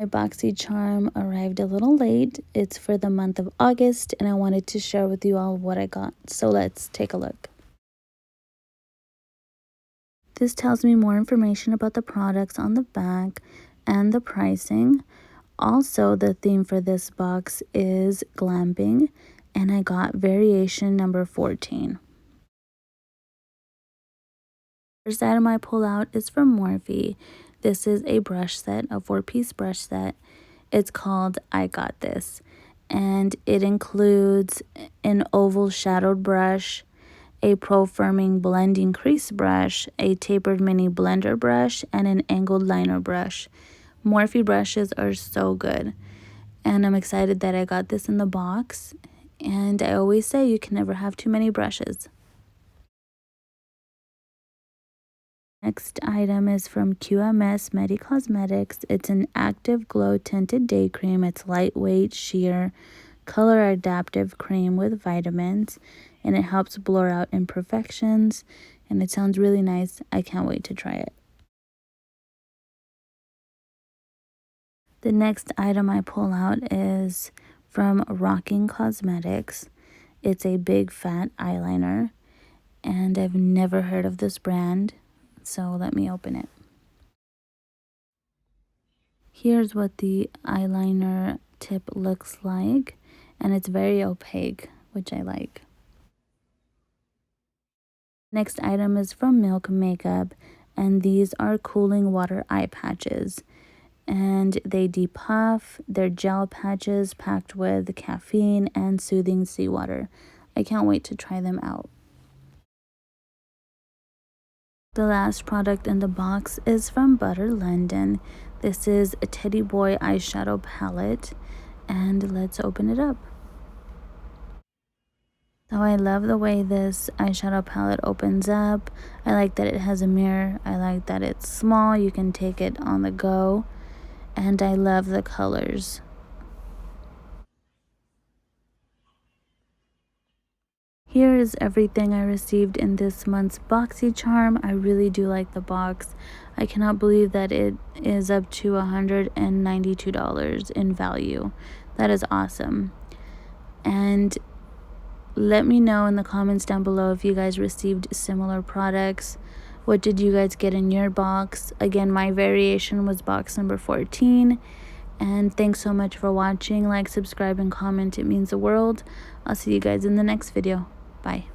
My Boxycharm arrived a little late. It's for the month of August, and I wanted to share with you all what I got. So let's take a look. This tells me more information about the products on the back and the pricing. Also, the theme for this box is glamping, and I got variation number 14. First item I pull out is from Morphe. This is a brush set, a 4-piece brush set. It's called I Got This, and it includes an oval shadowed brush, a pro-firming blending crease brush, a tapered mini blender brush, and an angled liner brush. Morphe brushes are so good, and I'm excited that I got this in the box. And I always say you can never have too many brushes. Next item is from QMS Medi Cosmetics. It's an active glow tinted day cream. It's lightweight, sheer, color adaptive cream with vitamins, and it helps blur out imperfections, and it sounds really nice. I can't wait to try it. The next item I pull out is from Rocking Cosmetics. It's a big fat eyeliner, and I've never heard of this brand, so let me open it. Here's what the eyeliner tip looks like, and it's very opaque, which I like. Next item is from Milk Makeup, and these are cooling water eye patches, and they depuff. They're gel patches packed with caffeine and soothing seawater. I can't wait to try them out. The last product in the box is from Butter London. This is a Teddy Boy eyeshadow palette, and let's open it up. So I love the way this eyeshadow palette opens up. I like that it has a mirror. I like that it's small. You can take it on the go. And I love the colors. Here is everything I received in this month's Boxycharm. I really do like the box. I cannot believe that it is up to $192 in value. That is awesome. And let me know in the comments down below if you guys received similar products. What did you guys get in your box? Again, my variation was box number 14. And thanks so much for watching. Like, subscribe, and comment. It means the world. I'll see you guys in the next video. Bye.